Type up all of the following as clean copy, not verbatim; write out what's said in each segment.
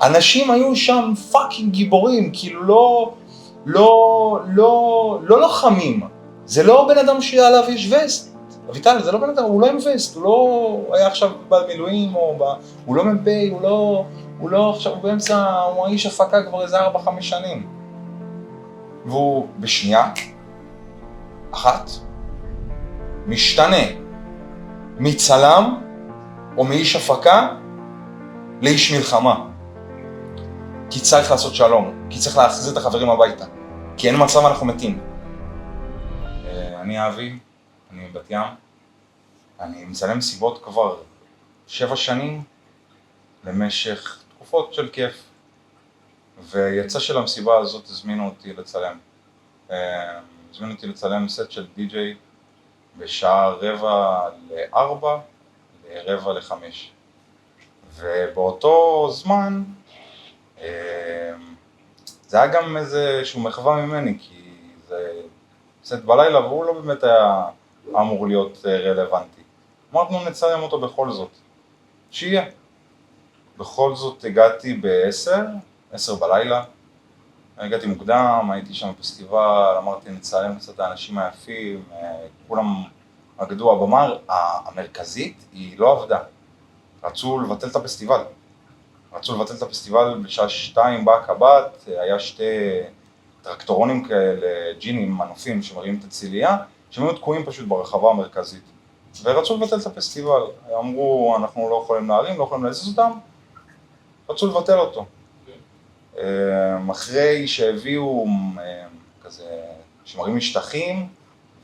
אנשים היו שם פאקינג גיבורים, כאילו לא לוחמים. זה לא בן אדם שעליו יש וסט. אביטל, זה לא בן אדם, הוא לא עם וסט, הוא לא היה עכשיו במילואים, הוא לא מ"פ, הוא לא עכשיו באמצע, הוא האיש הפקה כבר איזה 4-5 שנים. והוא בשנייה אחת משתנה מצלם או מאיש הפקה לאיש מלחמה. כי צריך לעשות שלום, כי צריך להחזיר את החברים הביתה, כי אין מצב אנחנו מתים. אני אבי, אני בת ים, אני מצלם מסיבות כבר 7 שנים למשך תקופות של כיף, ויצא של המסיבה הזאת הזמינו אותי לצלם. הזמינו אותי לצלם סט של די-ג'יי בשעה 3:45 ל-4:45, ובאותו זמן זה היה גם איזשהו מחווה ממני, כי זה סט בלילה והוא לא באמת היה אמור להיות רלוונטי. אמרנו נצלם אותו בכל זאת, שיהיה. בכל זאת הגעתי ב-10 בלילה, הגעתי מוקדם, הייתי שם בפסטיבל, אמרתי נצלם קצת האנשים היפים, כולם אגדו. הבמה המרכזית היא לא עבדה, רצו לבטל את הפסטיבל. בשעה 2 בא קב"ט, היה 2 טרקטורונים כאלה, ג'ינים, מנופים שמראים את הצלייה, שהם היו תקועים פשוט ברחבה המרכזית. ורצו לבטל את הפסטיבל, אמרו אנחנו לא יכולים להרים, לא יכולים להזיז אותם, רצו לבטל אותו. אחרי שהביאו כזה, שמראים משטחים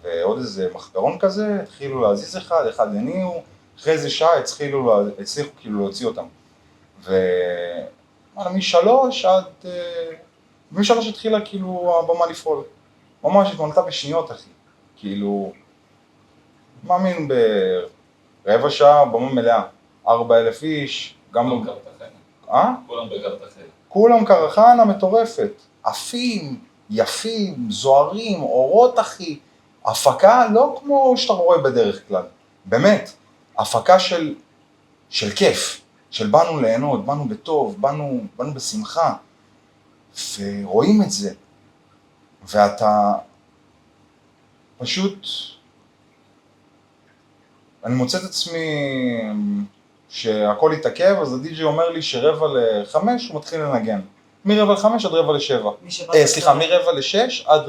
ועוד איזה מחפרון כזה, התחילו להזיז אחד הניעו, אחרי איזה שעה הצליחו כאילו להוציא אותם. מ-3 התחילה כאילו הבמה לפעול. ממש התמלתה בשניות, אחי. כאילו, מאמין ברבע שעה, במה מלאה. 4,000 איש, גם כולם קרתחנה. כולם בקרתחנה. כולם קרחנה מטורפת. עפים, יפים, זוהרים, אורות, אחי. הפקה לא כמו שאתה רואה בדרך כלל. באמת, הפקה של כיף. של באנו ליהנות, באנו בטוב, באנו בשמחה, ורואים את זה, ואתה פשוט, אני מוצא את עצמי שהכל התעכב, אז הדי-ג'יי אומר לי ש4:45 הוא מתחיל לנגן, מ4:45 עד 4:45, סליחה, מ5:45 עד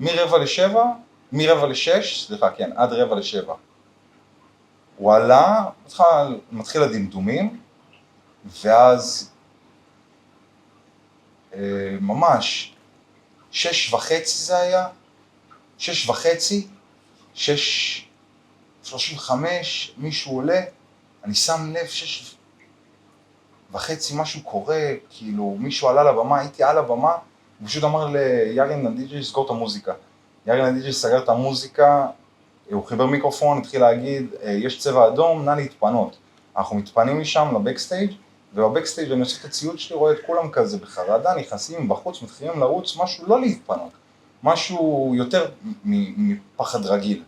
6:45, מ5:46, סליחה, כן, עד 6:45. הוא עלה, מתחיל הדמדומים, ואז ממש 6:30 זה היה, 6:30, 6:35, מישהו עולה, אני שם לב 6:30 משהו קורה, כאילו מישהו עלה לבמה, הייתי על הבמה, הוא פשוט אמר ליארין הדי-ג'יי לסגור את המוזיקה. יארין הדי-ג'יי סגר את המוזיקה, הוא חיבר מיקרופון, התחיל להגיד, יש צבע אדום, נא להתפנות. אנחנו מתפנים משם לבקסטייג', ובבקסטייג' אני עושה את הציוד שלי, רואה את כולם כזה בחרדה, נכנסים בחוץ, מתחילים לרוץ, משהו לא להתפנות, משהו יותר מפחד רגיל.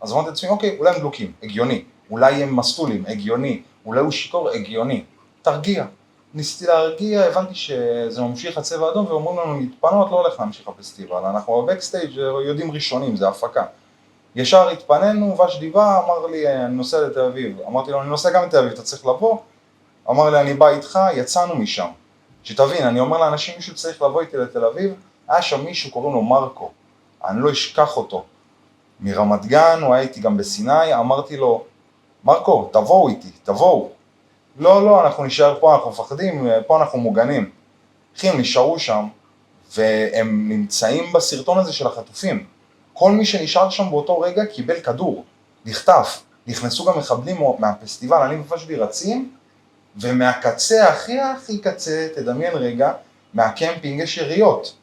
אז אמרתי לעצמי, אוקיי, אולי הם דלוקים, הגיוני, אולי הם מסטולים, הגיוני, אולי הוא שיכור, הגיוני, תרגיע. ניסיתי להרגיע, הבנתי שזה ממשיך הצבע אדום, ואומרים לנו להתפנות, לא הולך להמשיך הפסטיבל, אנחנו בבקסטייג' יודעים ראשונים, זה הפקה. ישר התפננו, ושדי בא, אמר לי, אני נוסע לתל אביב. אמרתי לו, אני נוסע גם לתל אביב, אתה צריך לבוא? אמר לי, אני בא איתך, יצאנו משם. שתבין, אני אומר לאנשים, מישהו צריך לבוא איתי לתל אביב, היה שם מישהו, קוראים לו מרקו, אני לא אשכח אותו. מרמת גן, הוא היה איתי גם בסיני, אמרתי לו, מרקו, תבואו איתי, תבואו. לא, אנחנו נשאר פה, אנחנו מפחדים, פה אנחנו מוגנים. אחי, הם נשארו שם, והם נמצאים בסרטון הזה של החטופים. כל מי שנשאר שם באותו רגע קיבל כדור, נחטף, נכנסו גם מחבלים מהפסטיבל, אני ופשבי רצים, ומהקצה הכי קצה, תדמיין רגע, מהקמפינג יש יריות,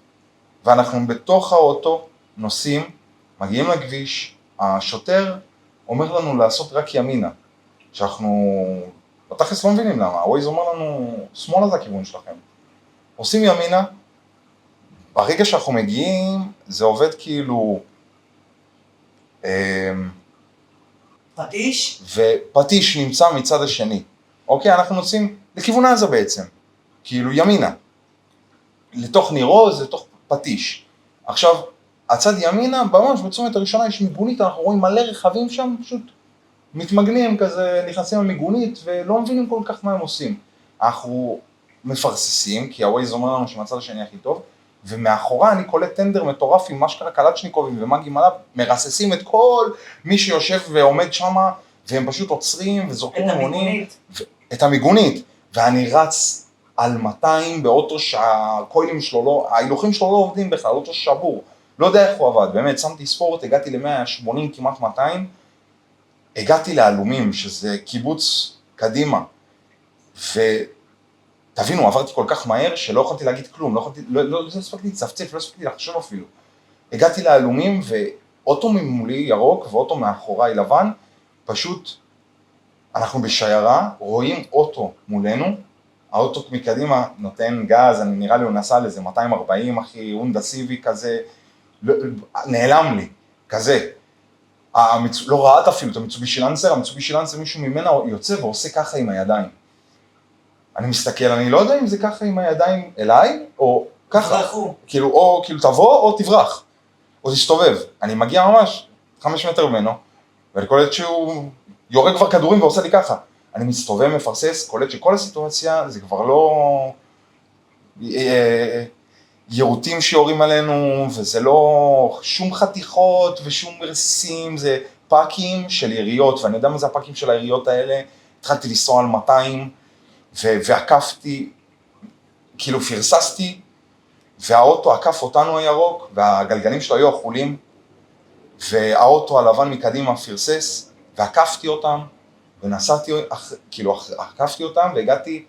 ואנחנו בתוך האוטו נוסעים, מגיעים לכביש, השוטר אומר לנו לעשות רק ימינה, שאנחנו בתכלס לא מבינים למה, הווייז אומר לנו, שמאלה זה הכיוון שלכם, עושים ימינה, ברגע שאנחנו מגיעים, זה עובד כאילו, פטיש? ופטיש נמצא מצד השני. אוקיי, אנחנו נוסעים לכיוון עזה בעצם, כאילו ימינה, לתוך ניר עוז, לתוך פטיש. עכשיו, הצד ימינה, ממש בצומת הראשונה יש מיגונית, אנחנו רואים מלא רכבים שם, פשוט מתמגנים כזה, נכנסים למיגונית, ולא מבינים כל כך מה הם עושים. אנחנו מפרססים, כי הווייז אומר לנו שמצד השני הכי טוב, ומאחורה אני קולט טנדר מטורף עם מה שקרה קלצ'ניקובים ומאגים עליו, מרססים את כל מי שיושב ועומד שם, והם פשוט עוצרים וזורקים המונים. את המיגונית. ואני רץ על 200 באוטו שהקוילים שלו לא, ההילוכים שלו לא עובדים בכלל, אוטו שבור. לא יודע איך הוא עבד, באמת, שמתי ספורט, הגעתי ל-180, כמעט 200, הגעתי לאלומים, שזה קיבוץ קדימה, ותבינו, עברתי כל כך מהר שלא יכולתי להגיד כלום, לא הספקתי לצפצף, לא הספקתי לחשוב אפילו. הגעתי לאלומים ואוטו ממולי ירוק ואוטו מאחוריי לבן, פשוט אנחנו בשיירה, רואים אוטו מולנו, האוטו מקדימה נותן גז, אני נראה לי הוא נסע לזה 240 אחי, הונדה סיבי כזה, נעלם לי, כזה. לא ראת אפילו את המיצובישי לנסר, המיצובישי לנסר מישהו ממנה יוצא ועושה ככה עם הידיים. אני מסתכל, אני לא יודע אם זה ככה עם הידיים אליי, או ככה. כאילו, או כאילו תבוא או תברח, או תסתובב. אני מגיע ממש 5 מטר ממנו, ואני קולט שהוא יורק כבר כדורים ועושה לי ככה. אני מסתובב, מפרסס, קולט שכל הסיטואציה זה כבר לא יירוטים שיורים עלינו, וזה לא שום חתיכות ושום מרסיסים, זה פאקים של יריות, ואני יודע מה זה הפאקים של היריות האלה, התחלתי לנסוע על 200, ועקפתי, כאילו פרססתי, והאוטו עקף אותנו הירוק, והגלגלים שלו היו החולים, והאוטו הלבן מקדימה פרסס, ועקפתי אותם, ונסעתי, כאילו עקפתי אותם, והגעתי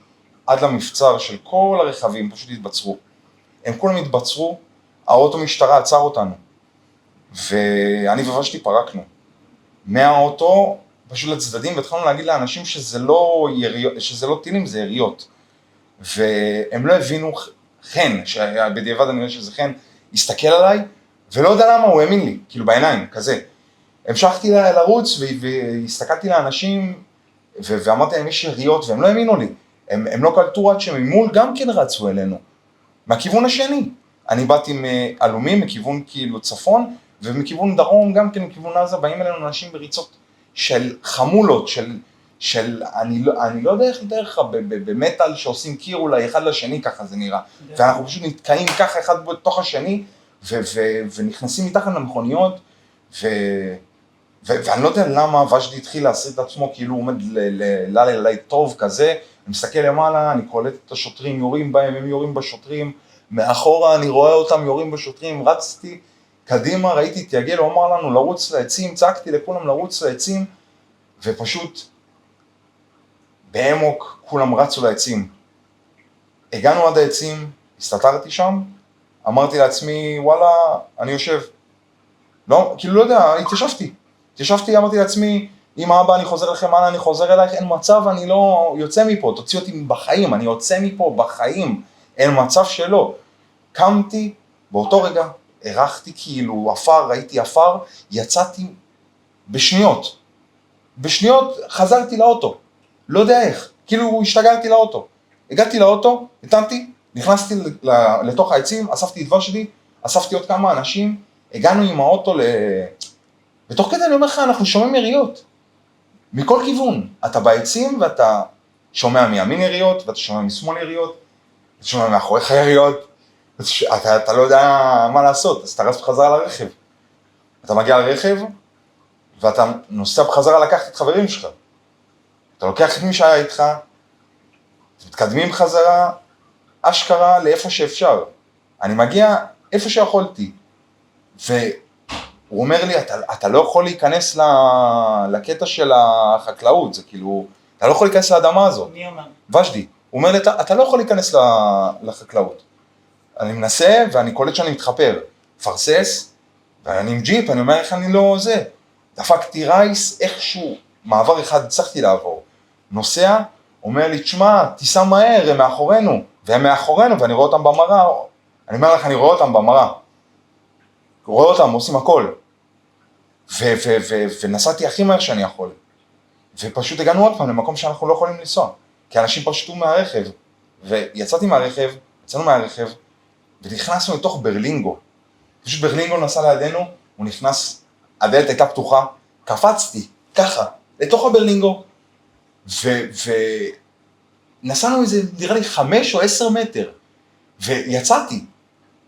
עד למבצר של כל הרכבים, פשוט התבצרו. הם כולם התבצרו, האוטו משטרה עצר אותנו, ואני וושתי פרקנו. מהאוטו, פשוט לצדדים, והתחלנו להגיד לאנשים שזה לא טילים, זה יריות. והם לא הבינו חן, שבדיעבד אני רואה שזה חן, הסתכל עליי, ולא יודע למה, הוא האמין לי, כאילו בעיניים, כזה. המשכתי לרוץ, והסתכלתי לאנשים, ואמרתי להם, יש יריות, והם לא האמינו לי. הם לא קלטו עד שממול גם כן רצו אלינו. מהכיוון השני. אני באתי מאלומים, מכיוון כאילו צפון, ומכיוון דרום, גם כן מכיוון עזה, באים אלינו אנשים בריצות של חמולות, אני לא יודע איך דרך במטל שעושים קיר אולי אחד לשני, ככה זה נראה. ואנחנו פשוט נתקעים ככה אחד בתוך השני, ונכנסים מתחת למכוניות, ואני לא יודע למה ושדי התחיל להסריט את עצמו, כאילו הוא עומד ללילה טוב כזה, אני מסתכל למעלה, אני קולט את השוטרים, יורים בהם, הם יורים בשוטרים, מאחורה אני רואה אותם יורים בשוטרים, רצתי קדימה, ראיתי את יגל, הוא אמר לנו לרוץ לעצים, צעקתי לכולם לרוץ לעצים, ופשוט באמוק כולם רצו לעצים. הגענו עד העצים, הסתתרתי שם, אמרתי לעצמי, וואלה, אני יושב. לא, כאילו לא יודע, התיישבתי, אמרתי לעצמי, אמא אבא אני חוזר לכם, אנה אני חוזר אלייך, אין מצב, אני לא יוצא מפה, תוציא אותי בחיים, אני יוצא מפה בחיים, אין מצב שלא. קמתי, באותו רגע, הרחתי כאילו אפר, ראיתי אפר, יצאתי בשניות חזרתי לאוטו, לא יודע איך, כאילו השתגעתי לאוטו. הגעתי לאוטו, התנתי, נכנסתי לתוך העצים, אספתי את ושדי, אספתי עוד כמה אנשים, הגענו עם האוטו בתוך כדי אני אומר לך, אנחנו שומעים יריות, מכל כיוון. אתה בעצים ואתה שומע מימין יריות, ואתה שומע משמאל יריות, אתה שומע מאחוריך יריות, אתה לא יודע מה לעשות, אז אתה רץ בחזרה לרכב. אתה מגיע לרכב, ואתה נוסע בחזרה לקחת את חברים שלך. אתה לוקח את מי שהיה איתך, מתקדמים חזרה, אשכרה לאיפה שאפשר. אני מגיע איפה שיכולתי, והוא אומר לי, אתה לא יכול להיכנס לקטע של החקלאות, זה כאילו, אתה לא יכול להיכנס לאדמה הזאת. מי אומר? ושדי. הוא אומר לי, אתה לא יכול להיכנס לחקלאות. אני מנסה ואני קולט שאני מתחפר, פרסס, ואני עם ג'יפ, אני אומר איך אני לא זה. דפקתי רייס, איכשהו, מעבר אחד הצלחתי לעבור. נוסע, אומר לי, תשמע, תיסע מהר, הם מאחורינו, והם מאחורינו, ואני רואה אותם במראה, אני אומר לך, אני רואה אותם במראה. רואה אותם, עושים הכל. ונסעתי הכי מהר שאני יכול. ופשוט הגענו עוד פעם למקום שאנחנו לא יכולים לנסוע. כי אנשים פשטו מהרכב, ויצאתי מהרכב, יצאנו מהרכב, ונכנסנו לתוך ברלינגו. פשוט ברלינגו נסע לידינו, הוא נכנס, הדלת הייתה פתוחה, קפצתי, ככה, לתוך הברלינגו, ונסענו איזה, נראה לי 5 או 10 מטר, ויצאתי,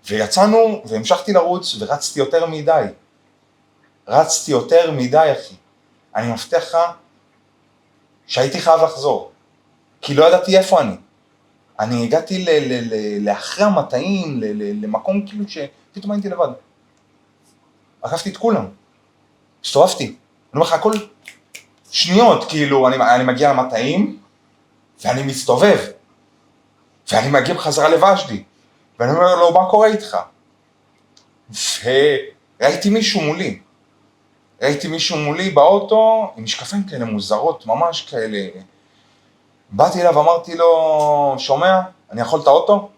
ויצאנו, והמשכתי לרוץ, ורצתי יותר מדי. רצתי יותר מדי, אחי. אני מבטיח לך שהייתי חייב לחזור, כי לא ידעתי איפה אני. אני הגעתי לאחרי המטעים, למקום כאילו שפתאום הייתי לבד. עקפתי את כולם. הסתובבתי. אני אומר לך, הכל שניות, כאילו, אני מגיע למטעים, ואני מסתובב. ואני מגיע בחזרה לוושדי. ואני אומר לו, מה קורה איתך? וראיתי מישהו מולי. ראיתי מישהו מולי באוטו, עם משקפיים כאלה מוזרות, ממש כאלה. באתי אליו, אמרתי לו, שומע, אני יכול את האוטו?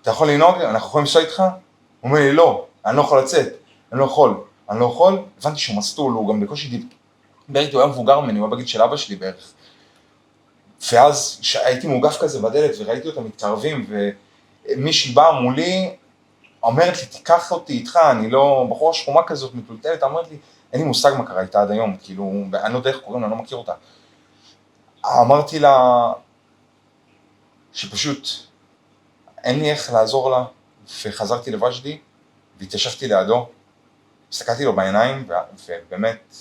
אתה יכול לנהוג? אנחנו יכולים לנסוע איתך? הוא אומר לי, לא, אני לא יכול לצאת, אני לא יכול. הבנתי שהוא מסטול, הוא גם בקושי דיבר איתי, הוא היה מבוגר ממני, הוא היה בגיל של אבא שלי בערך. ואז הייתי מוגף כזה בדלת, וראיתי אותם מתקרבים, ומישהי באה מולי, אומרת לי, תיקח אותי איתך, אני לא, בחורה שחומה כזאת מטולטלת, אמרת לי, אין לי מושג מה קרה איתה עד היום, כאילו, אני לא יודע איך קוראים לה, אני לא מכיר אותה. אמרתי לה, שפשוט אין לי איך לעזור לה, וחזרתי לוושדי, והתיישבתי לידו, הסתכלתי לו בעיניים, ובאמת,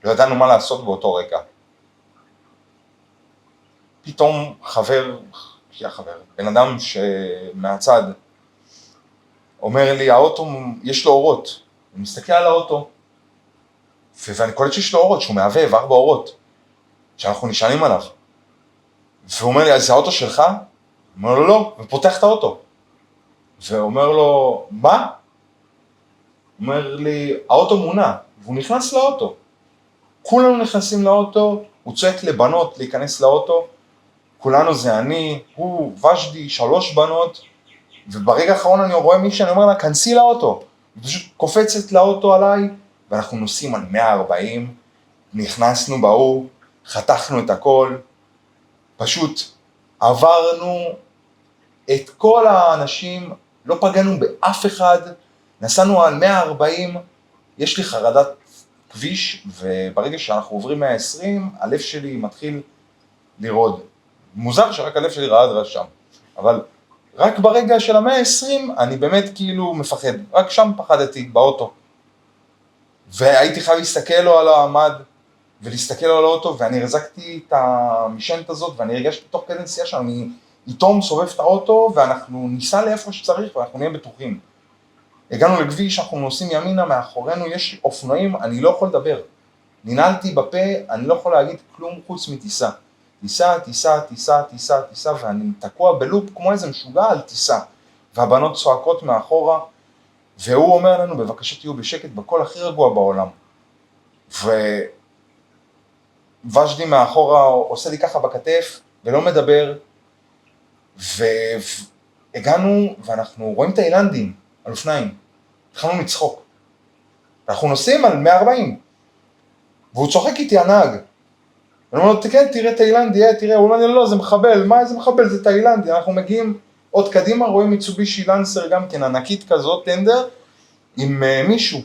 לא ידענו מה לעשות באותו רגע. פתאום בן אדם שמהצד, אומר לי, האוטו, יש לו אורות. אני מסתכל על האוטו, ואני קולט שיש לו אורות, שהוא מהבהב 4 אורות, שאנחנו נשענים עליו. והוא אומר לי, אז זה האוטו שלך? הוא אומר לו, לא, ופותח את האוטו. ואומר לו, מה? הוא אומר לי, האוטו מונע, והוא נכנס לאוטו. כולנו נכנסים לאוטו, הוא צועק לבנות להיכנס לאוטו, כולנו זה אני, הוא, ושדי, 3 בנות, וברגע האחרון אני רואה מישהו, אני אומר לה, כנסי לאוטו. היא פשוט קופצת לאוטו עליי, ואנחנו נוסעים על 140, נכנסנו באור, חתכנו את הכל, פשוט עברנו את כל האנשים, לא פגענו באף אחד, נסענו על 140, יש לי חרדת כביש, וברגע שאנחנו עוברים 120, הלב שלי מתחיל לרעוד. מוזר שרק הלב שלי רעד שם, אבל רק ברגע של 120 אני באמת כאילו מפחד, רק שם פחדתי באוטו. והייתי חייב להסתכל לו על המד, ולהסתכל לו על האוטו, ואני הרזקתי את המשענת הזאת, ואני הרגשתי תוך כדי נסיעה שאני איתו מסובב את האוטו, ואנחנו ניסע לאיפה שצריך, ואנחנו נהיה בטוחים. הגענו לכביש, אנחנו נוסעים ימינה, מאחורינו יש אופנועים, אני לא יכול לדבר. ננעלתי בפה, אני לא יכול להגיד כלום חוץ מטיסה. טיסה, ואני תקוע בלופ כמו איזה משוגע על טיסה. והבנות צועקות מאחורה, והוא אומר לנו, בבקשה תהיו בשקט, בקול הכי רגוע בעולם. ושדי מאחורה עושה לי ככה בכתף, ולא מדבר, והגענו, ואנחנו רואים תאילנדים על אופניים, התחלנו לצחוק. אנחנו נוסעים על 140, והוא צוחק איתי הנהג. אני אומר לו, כן, תראה תאילנדי, תראה, הוא אומר לי, לא, זה מחבל, מה זה מחבל, זה תאילנדי. אנחנו מגיעים עוד קדימה, רואים מיצובישי לנסר גם כן, ענקית כזאת, טנדר, עם מישהו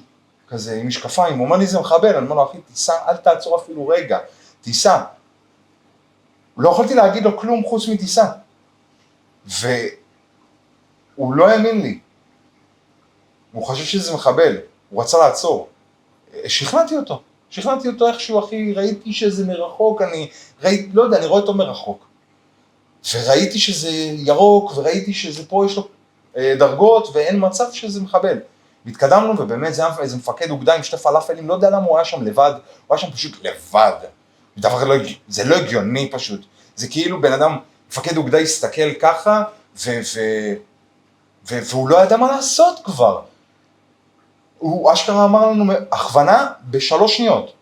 כזה, עם משקפיים, הוא אומר לי, זה מחבל, אני אומר לו, אחי, תיסע, אל תעצור אפילו רגע, תיסע. לא יכולתי להגיד לו כלום חוץ מתיסע. והוא לא האמין לי. הוא חושב שזה מחבל, הוא רצה לעצור. שכנעתי אותו איכשהו, אחי, ראיתי שזה מרחוק, לא יודע, אני רואה אותו מרחוק. וראיתי שזה ירוק, וראיתי שזה פה יש לו דרגות, ואין מצב שזה מחבל. והתקדמנו, ובאמת זה היה איזה מפקד אוגדה עם 2 פלאפלים, לא יודע למה הוא היה שם לבד, הוא היה שם פשוט לבד. זה לא הגיוני פשוט. זה כאילו בן אדם, מפקד אוגדה הסתכל ככה, והוא לא ידע מה לעשות כבר. הוא אשכרה אמר לנו, הכוונה ב3 שניות.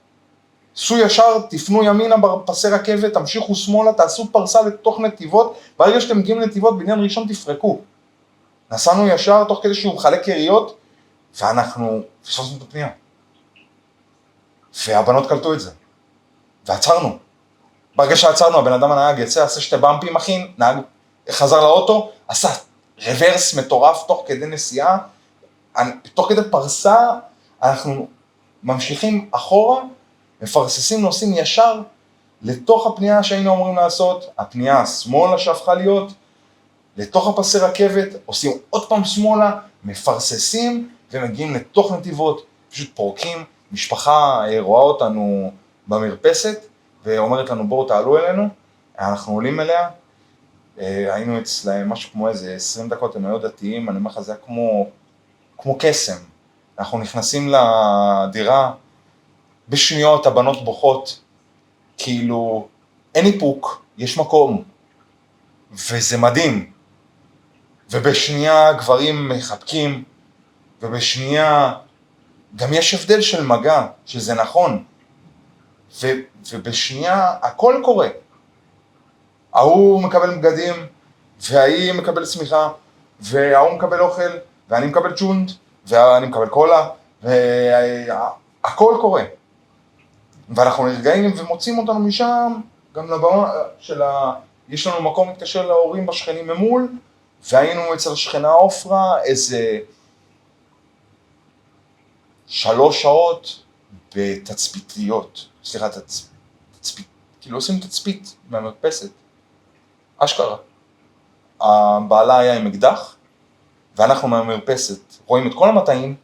סעו ישר, תפנו ימינה בפסי רכבת, תמשיכו שמאלה, תעשו פרסה לתוך נתיבות, ברגע שאתם מגיעים לנתיבות, בעניין ראשון תפרקו. נסענו ישר, תוך כדי שהוא מחלק יריות, ואנחנו פספסנו את הפנייה. והבנות קלטו את זה. ועצרנו. ברגע שעצרנו, הבן אדם הנהג יצא, עשה 2 במפים, אחי, נהג חזר לאוטו, עשה רוורס מטורף תוך כדי נסיעה, תוך כדי פרסה, אנחנו ממשיכים אחורה, מפרססים נוסעים ישר לתוך הפנייה שהיינו אמורים לעשות, הפנייה השמאלה שהפכה להיות, לתוך הפסי רכבת, עושים עוד פעם שמאלה, מפרססים ומגיעים לתוך נתיבות, פשוט פורקים, משפחה רואה אותנו במרפסת ואומרת לנו בואו תעלו אלינו, אנחנו עולים אליה, היינו אצלהם משהו כמו איזה 20 דקות, הם היו דתיים, אני אומר לך זה היה כמו קסם, אנחנו נכנסים לדירה, בשניות הבנות בוכות, כאילו אין איפוק, יש מקום, וזה מדהים, ובשנייה גברים מחבקים, ובשנייה גם יש הבדל של מגע, שזה נכון, ובשנייה הכל קורה, ההוא מקבל בגדים, והיא מקבל צמיחה, וההוא מקבל אוכל, ואני מקבל צ'ונד, ואני מקבל קולה, והכל קורה. ואנחנו נרגעים ומוצאים אותנו משם, גם לבמה של יש לנו מקום להתקשר להורים בשכנים ממול, והיינו אצל השכנה אופרה איזה 3 שעות בתצפיתיות, סליחה, תצפית, כאילו עושים תצפית מהמרפסת, אשכרה. הבעלה היה עם אקדח, ואנחנו מהמרפסת רואים את כל המטעים,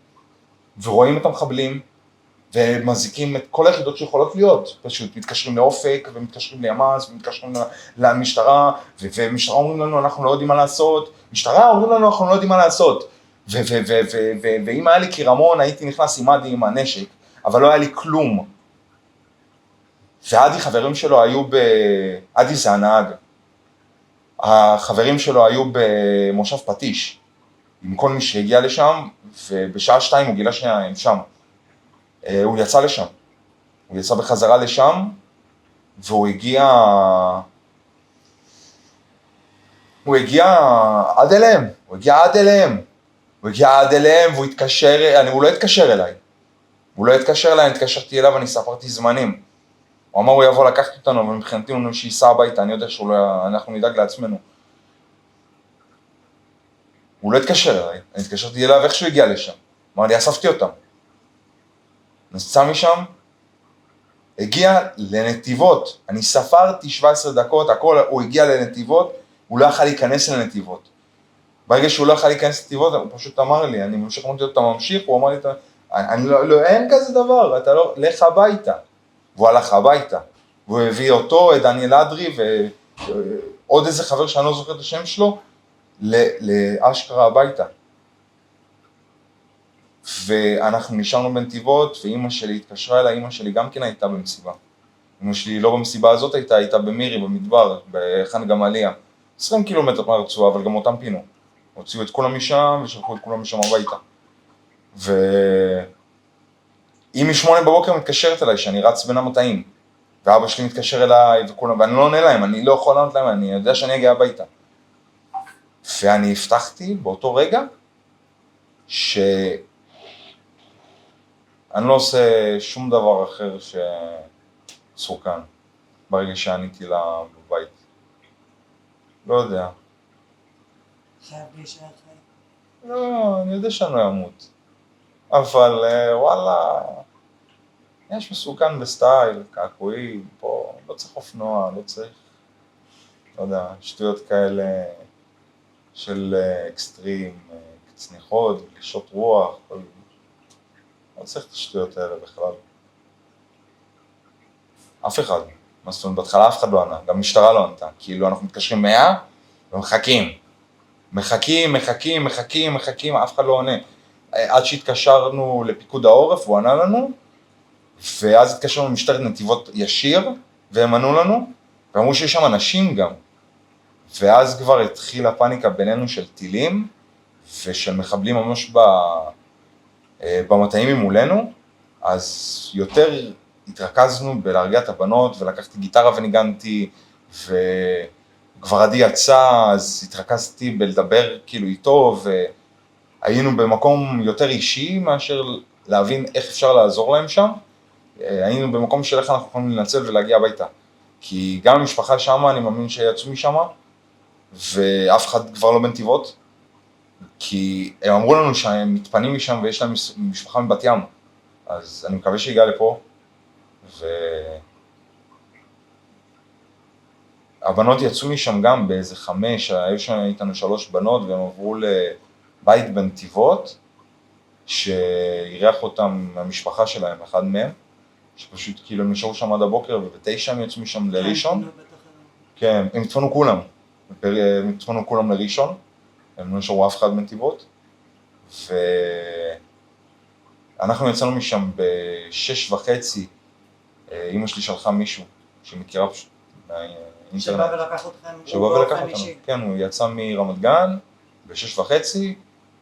ורואים את המחבלים, ומזיקים את כל היחידות שיכולות להיות, פשוט מתקשרים לאופק, ומתקשרים לימ"ס, ומתקשרים למשטרה, ומשטרה אומרים לנו אנחנו לא יודעים מה לעשות, משטרה אומרים לנו אנחנו לא יודעים מה לעשות, ואם היה לי קירמון הייתי נכנס עם עדי עם הנשק, אבל לא היה לי כלום, ועדי חברים שלו היו עדי זה הנהג, החברים שלו היו במושב פטיש, עם כל מי שהגיע לשם, ובשעה 2 הוא גילה שהם שם, הוא יצא לשם, הוא יצא בחזרה לשם, והוא הגיע עד אליהם, והוא התקשר, הוא לא התקשר אליי, אני התקשרתי אליו, אני ספרתי זמנים, הוא אמר הוא יבוא לקחת אותנו, אבל מבחינתי הוא שייסע הביתה, אני יודע שאנחנו נדאג לעצמנו, הוא לא התקשר אליי, אני התקשרתי אליו איך שהוא הגיע לשם, אמר לי אספתי אותם, נסע משם, הגיע לנתיבות, אני ספרתי 17 דקות, הוא הגיע לנתיבות, הוא לא יכול להיכנס לנתיבות. ברגע שהוא לא יכול להיכנס לנתיבות, הוא פשוט אמר לי, אני ממשיך, אמרתי לו, אתה ממשיך, הוא אמר לי, אין כזה דבר, אתה לא, לך הביתה. והוא הלך הביתה, והוא הביא אותו, את דניאל אדרי, ועוד איזה חבר שאני לא זוכר את השם שלו, לאשכרה הביתה. ואנחנו נשארנו בנתיבות, ואימא שלי התקשרה אליי, אימא שלי גם כן הייתה במסיבה. אימא שלי לא במסיבה הזאת הייתה במירי, במדבר, בחן גמליה. 20 קילומטר מהרצועה, אבל גם אותם פינו. הוציאו את כולם משם, ושלחו את כולם משם הביתה. ואמי 8 בבוקר מתקשרת אליי, שאני רץ בין המטעים. ואבא שלי מתקשר אליי, ואני לא עונה להם, אני לא יכול לענות להם, אני יודע שאני אגיע הביתה. ואני הבטחתי באותו רגע, אני לא עושה שום דבר אחר שסוכן, ברגע שעניתי לה בבית. לא יודע. חייב להישאר חי. לא, אני יודע שאני לא אמות. אבל וואלה, יש מסוכן בסטייל, קעקועי, פה, לא צריך אופנוע, לא צריך, לא יודע, שטויות כאלה של אקסטרים, צניחות, גלישות רוח, לא צריך את השטויות האלה בכלל. אף אחד. מה זאת אומרת, בהתחלה אף אחד לא ענה, גם משטרה לא ענתה. כאילו אנחנו מתקשרים 100 ומחכים. מחכים, אף אחד לא עונה. עד שהתקשרנו לפיקוד העורף, הוא ענה לנו, ואז התקשרנו למשטרת נתיבות ישיר, והם ענו לנו, ואמרו שיש שם אנשים גם. ואז כבר התחילה פאניקה בינינו של טילים, ושל מחבלים ממש במטעים ממולנו, אז יותר התרכזנו בלהרגיע את הבנות, ולקחתי גיטרה וניגנתי, וכבר עדי יצא, אז התרכזתי בלדבר כאילו איתו, והיינו במקום יותר אישי מאשר להבין איך אפשר לעזור להם שם, היינו במקום של איך אנחנו יכולים לנצל ולהגיע הביתה. כי גם המשפחה שמה, אני מאמין שיצאו משם, ואף אחד כבר לא בנתיבות, כי הם אמרו לנו שהם מתפנים משם ויש להם משפחה מבת ים, אז אני מקווה שיגיע לפה, והבנות יצאו משם גם באיזה 5, היו שם איתנו 3 בנות, והם עברו לבית בנתיבות, שאירח אותם המשפחה שלהם, אחד מהם, שפשוט כאילו הם נשארו שם עד הבוקר, וב9 הם יצאו משם לראשון. כן, הם התפנו כולם, הם התפנו כולם לראשון, הם לא נשארו אף אחד בנתיבות, ואנחנו יצאנו משם ב6:30, אמא שלי שלחה מישהו שמכירה פשוט מהאינטרנט. שבא ולקח אתכם. שבא ולקח אותנו, כן, הוא יצא מרמת גן ב6:30,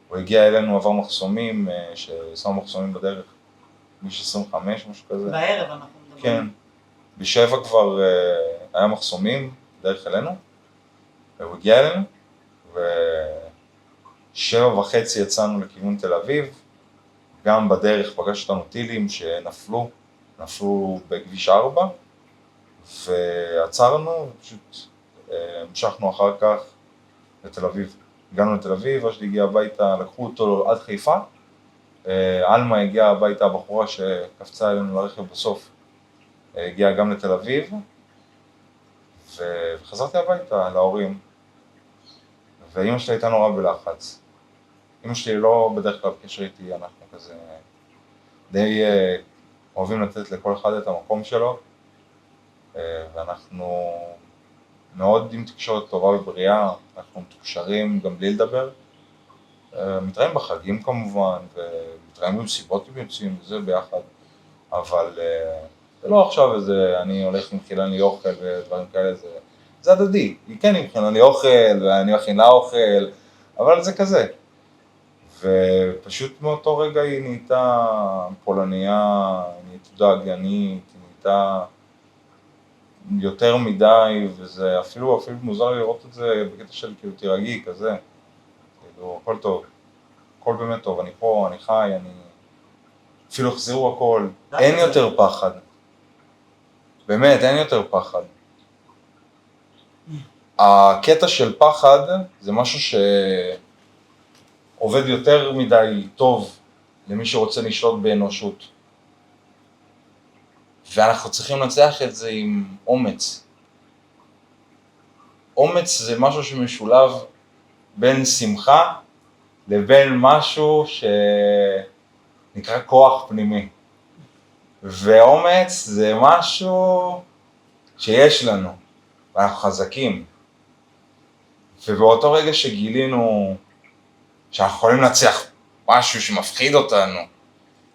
הוא הגיע אלינו, עבר מחסומים, ששמו מחסומים בדרך, מיש 25, משהו כזה. בערב אנחנו מדברים. כן, ב7 כבר היה מחסומים דרך אלינו, והוא הגיע אלינו, ו7:30 יצאנו לכיוון תל אביב, גם בדרך פגש אותנו טילים נפלו בכביש 4, ועצרנו, ופשוט המשכנו אחר כך לתל אביב. הגענו לתל אביב, אשלי הגיע הביתה, לקחו אותו עד חיפה, אלמה הגיעה הביתה, הבחורה שקפצה אלינו לרכב בסוף, הגיעה גם לתל אביב, וחזרתי הביתה להורים, ואמא שלי הייתה נורא בלחץ. אמא שלי לא בדרך כלל בקשר איתי, אנחנו כזה די אוהבים לתת לכל אחד את המקום שלו, ואנחנו מאוד עם תקשורת טובה ובריאה, אנחנו מתוקשרים גם בלי לדבר, מתראים בחגים כמובן, ומתראים במסיבות אם יוצאים וזה ביחד, אבל זה לא עכשיו איזה, אני הולך עם חילה לי אוכל ודברים כאלה, זה הדדי, היא כן עם חילה לי אוכל ואני מכין לה אוכל, אבל זה כזה. ופשוט מאותו רגע היא נהייתה פולניה, היא נהייתה דאגנית, היא נהייתה יותר מדי, וזה אפילו מוזר לראות את זה בקטע של כאילו תירגעי כזה, כאילו הכל טוב, הכל באמת טוב, אני פה, אני חי, אפילו החזירו הכל, אין יותר פחד, באמת אין יותר פחד. הקטע של פחד זה משהו שעובד יותר מדי טוב למי שרוצה לשלוט באנושות. ואנחנו צריכים לנצח את זה עם אומץ. אומץ זה משהו שמשולב בין שמחה לבין משהו שנקרא כוח פנימי. ואומץ זה משהו שיש לנו, ואנחנו חזקים. ובאותו רגע שגילינו שאנחנו יכולים לנצח משהו שמפחיד אותנו,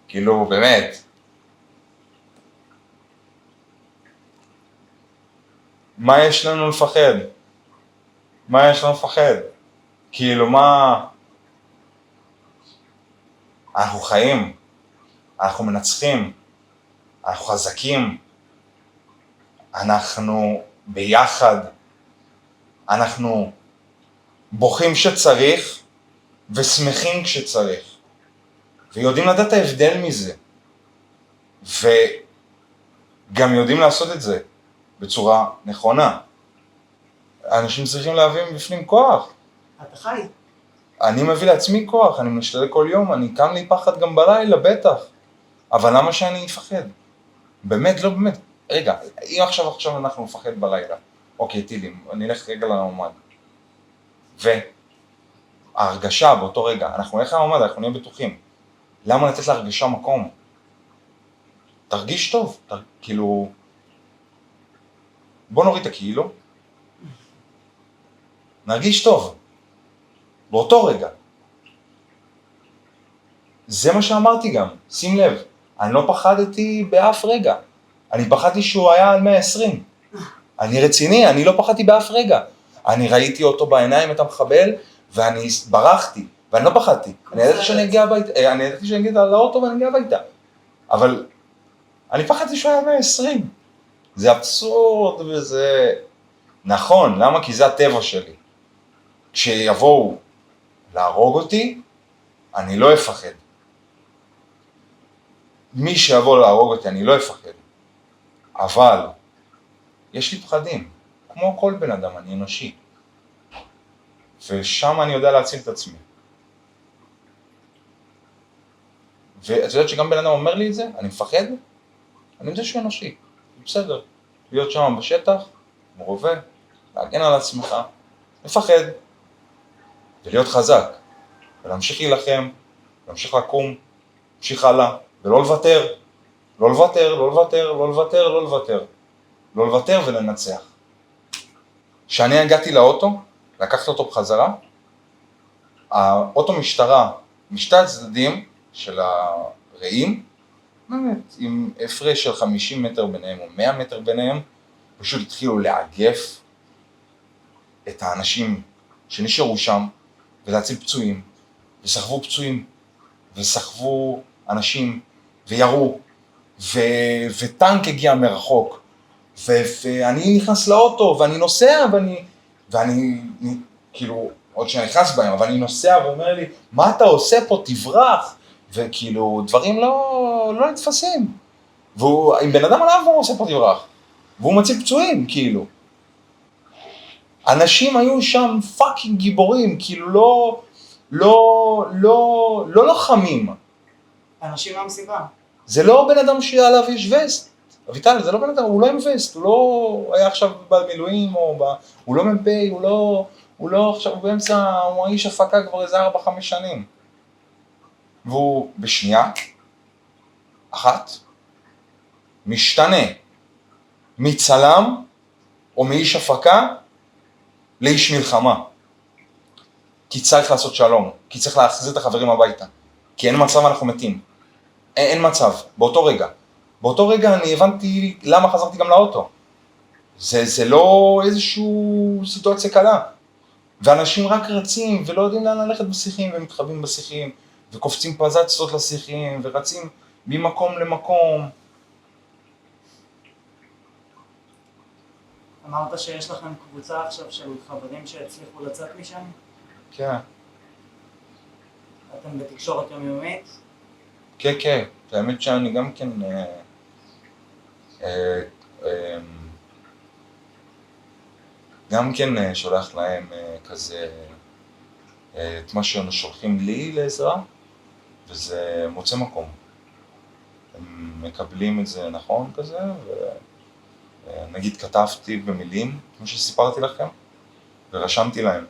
כאילו באמת, מה יש לנו לפחד? מה יש לנו לפחד? כאילו מה? אנחנו חיים, אנחנו מנצחים, אנחנו חזקים, אנחנו ביחד, אנחנו בוכים שצריך ושמחים כשצריך, ויודעים לדעת ההבדל מזה, וגם יודעים לעשות את זה בצורה נכונה. אנשים צריכים להביא מבפנים כוח. אתה חי. אני מביא לעצמי כוח, אני משתדל כל יום, אני קם לי פחד גם בלילה, בטח. אבל למה שאני אפחד? באמת, לא באמת. רגע, אם עכשיו אנחנו מפחד בלילה, אוקיי, טילים, אני אלך רגע לממד. וההרגשה באותו רגע, אנחנו נלך לממד, אנחנו נהיה בטוחים. למה לתת להרגשה מקום? תרגיש טוב, כאילו, בוא נוריד את הקילו, נרגיש טוב, באותו רגע. זה מה שאמרתי גם, שים לב, אני לא פחדתי באף רגע, אני פחדתי שהוא היה על 120, אני רציני, אני לא פחדתי באף רגע, אני ראיתי אותו בעיניים את המחבל, ואני ברחתי, ואני לא פחדתי, אני ידעתי שאני אגיע הביתה, אני ידעתי שאני אגיע לאוטו ואני אגיע הביתה, אבל אני פחדתי שהוא היה על 120, זה אבסורד וזה נכון, למה? כי זה הטבע שלי, כשיבואו להרוג אותי, אני לא אפחד. מי שיבוא להרוג אותי, אני לא אפחד. אבל יש לי פחדים, כמו כל בן אדם, אני אנושי. ושם אני יודע להציל את עצמי. ואת יודעת שגם בן אדם אומר לי את זה, אני מפחד, אני יודע שהוא אנושי, בסדר. להיות שם בשטח, מרובה, להגן על עצמך, לפחד, ולהיות חזק, ולהמשיך להילחם, להמשיך לקום, להמשיך הלאה, ולא לוותר, לא לוותר, לא לוותר, לא לוותר, לא לוותר, לא לוותר ולנצח. כשאני הגעתי לאוטו, לקחת אותו בחזרה, האוטו משטרה, משתי הצדדים של הרעים, באמת, עם הפרש של 50 מטר ביניהם או 100 מטר ביניהם, פשוט התחילו לאגף את האנשים שנשארו שם, ולהציל פצועים, וסחבו פצועים, וסחבו אנשים, וירו, וטנק הגיע מרחוק, ואני נכנס לאוטו, ואני נוסע, ואני כאילו, עוד שניה נכנס בהם, אבל אני נוסע ואומר לי, מה אתה עושה פה, תברח, וכאילו, דברים לא נתפסים. ואם בן אדם עליו, הוא עושה פה תברח, והוא מציל פצועים, כאילו. אנשים היו שם פאקינג גיבורים, כאילו לא לוחמים. אנשים מהמסיבה. זה לא בן אדם שעליו יש וסט. אביטל, זה לא בן אדם, הוא לא עם וסט, הוא לא היה עכשיו במילואים, הוא לא מ"פ, הוא לא עכשיו באמצע, הוא האיש הפקה כבר איזה 4-5 שנים. והוא בשנייה אחת משתנה מצלם או מאיש הפקה לאיש מלחמה. כי צריך לעשות שלום, כי צריך להחזיר את החברים הביתה. כי אין מצב, אנחנו מתים. אין מצב, באותו רגע אני הבנתי למה חזרתי גם לאוטו. זה לא איזושהי סיטואציה קלה. ואנשים רק רצים ולא יודעים לאן ללכת בשיחים, ומתחבאים בשיחים, וקופצים פזצות לשיחים, ורצים ממקום למקום. אמרת שיש לכם קבוצה עכשיו של חברים שהצליחו לצאת משם? כן. אתם בתקשורת יומיומית? כן. האמת שאני גם כן שולח להם כזה את מה שהם שולחים לי לעזרה, וזה מוצא מקום. הם מקבלים את זה נכון כזה, ונגיד כתבתי במילים, כמו שסיפרתי לכם, ורשמתי להם.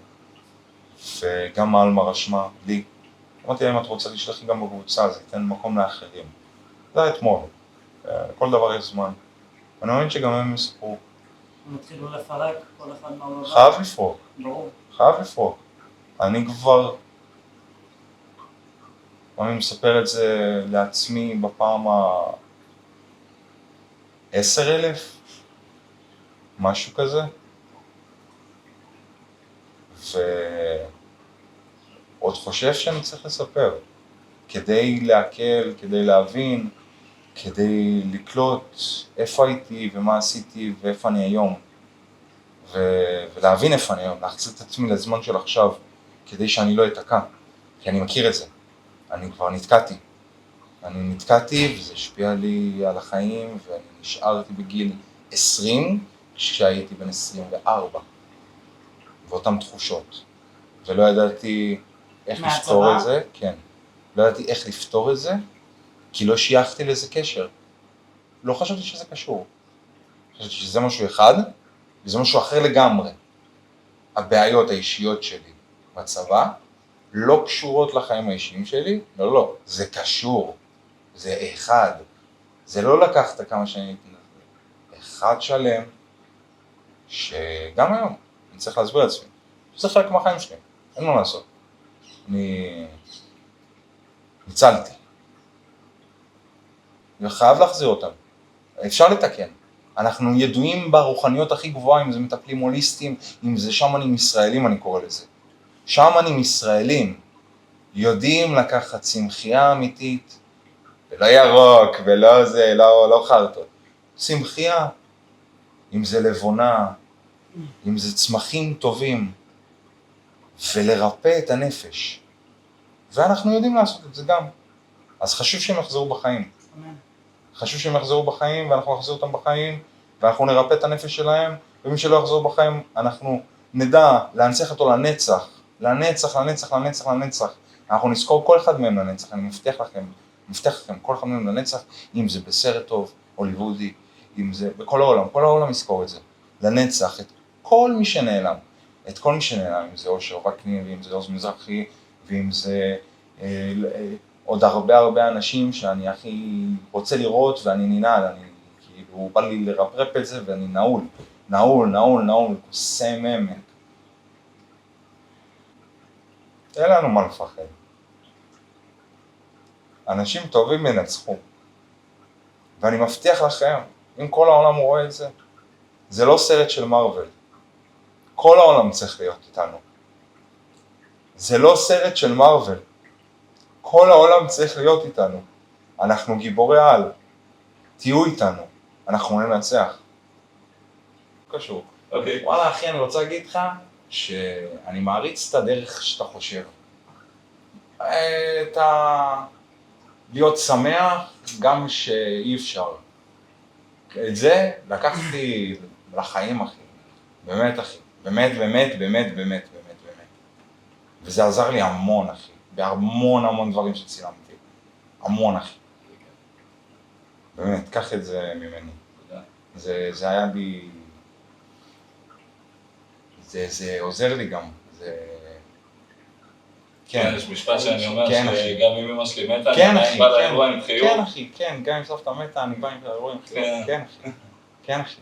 וגם אלמה רשמה לי. אמרתי להם, את רוצה לשלח לי גם בקבוצה, זה ייתן מקום לאחרים. זה היה אתמול, כל דבר יש זמן. אני מאמין שגם הם יספרו. הם התחילו לפרק כל אחד מהעולם. חייב לפרוק. ברור. חייב לפרוק. אני כבר, אני מספר את זה לעצמי בפעם ה-10,000, משהו כזה. ועוד חושב שאני צריך לספר, כדי להקל, כדי להבין, כדי לקלוט איפה הייתי ומה עשיתי ואיפה אני היום. ולהבין איפה אני היום, להחזיר את עצמי לזמן של עכשיו, כדי שאני לא אתקע, כי אני מכיר את זה. אני כבר נתקעתי וזה השפיע לי על החיים, ואני נשארתי בגיל 20 כשהייתי בן 24, ואותן תחושות. ולא ידעתי איך לפתור את זה, כן. לא ידעתי איך לפתור את זה, כי לא שייכתי לזה קשר. לא חשבתי שזה קשור. חשבתי שזה משהו אחד, וזה משהו אחר לגמרי. הבעיות האישיות שלי בצבא לא קשורות לחיים האישיים שלי, לא, זה קשור. זה אחד. זה לא לקחת כמה שנים, אחד שלם, שגם היום אני צריך להסביר לעצמי. זה חלק מהחיים שלי, אין מה לעשות. אני ניצלתי. וחייב להחזיר אותם. אפשר לתקן. אנחנו ידועים ברוחניות הכי גבוהה, אם זה מטפלים הוליסטיים, אם זה שמנים ישראלים, אני קורא לזה. שמנים ישראלים יודעים לקחת צמחייה אמיתית, ולא ירוק, ולא זה, לא חרטות. צמחייה, אם זה לבונה, אם זה צמחים טובים, ולרפא את הנפש. ואנחנו יודעים לעשות את זה גם. אז חשוב שהם יחזרו בחיים. אמן. חשוב שהם יחזרו בחיים, ואנחנו נחזיר אותם בחיים, ואנחנו נרפא את הנפש שלהם, ומי שלא יחזור בחיים, אנחנו נדע להנצח אותו לנצח, לנצח, לנצח, לנצח, לנצח. אנחנו נזכור כל אחד מהם לנצח, אני מבטיח לכם, כל אחד מהם לנצח, אם זה בסרט טוב, הוליוודי, אם זה בכל העולם, כל העולם יזכור את זה, לנצח, את כל מי שנעלם, אם זה אושר וקנין, ואם זה עוז מזרחי, ואם זה עוד הרבה אנשים שאני הכי רוצה לראות ואני ננעל, כאילו בא לי לרפרפ את זה ואני נעול, קוסם עמק. אין לנו מה לפחד. אנשים טובים ינצחו. ואני מבטיח לכם, אם כל העולם רואה את זה, זה לא סרט של מרוול. כל העולם צריך להיות איתנו. זה לא סרט של מרוול. כל העולם צריך להיות איתנו. אנחנו גיבורי על. תהיו איתנו. אנחנו ננצח. קשור. אוקיי. וואלה אחי, אני רוצה להגיד לך שאני מעריץ את הדרך שאתה חושב. להיות שמח גם שאי אפשר. את זה לקחתי לחיים אחי. באמת אחי. באמת. וזה עזר לי המון אחי. בהמון דברים שצילמתי. המון אחי. באמת, קח את זה ממני. זה היה לי... זה עוזר לי גם. כן, יש משפט שאני אומר כן, שגם אם אמא שלי מתה, כן, אני אחי, עדיין בא לאירוע עם חיוך. כן אחי, כן, גם אם סבתא מתה, אני בא עם האירוע עם חיוך. כן אחי.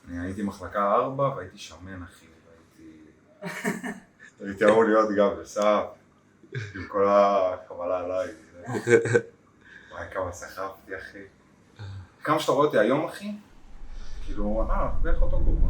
אני הייתי מחלקה 4 והייתי שמן אחי, הייתי אמור להיות גם בסף, עם כל הקבלה עליי. וואי, כמה סחפתי אחי. כמה שאתה רואה אותי היום אחי, כאילו, בערך אותו גובה.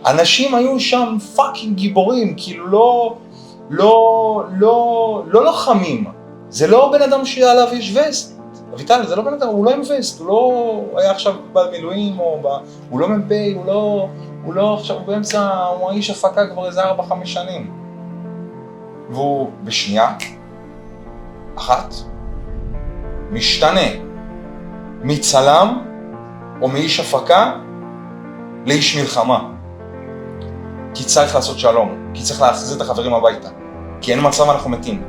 אנשים היו שם פאקינג גיבורים, כאילו לא לוחמים. זה לא בן אדם שעליו יש וסט. אביטל, זה לא בן אדם, הוא לא עם וסט, הוא לא היה עכשיו במילואים, הוא לא מ"פ, הוא לא עכשיו באמצע, הוא האיש הפקה כבר איזה 4-5 שנים. והוא בשנייה אחת משתנה מצלם או מאיש הפקה לאיש מלחמה. כי צריך לעשות שלום, כי צריך להחזיר את החברים הביתה, כי אין מצב אנחנו מתים.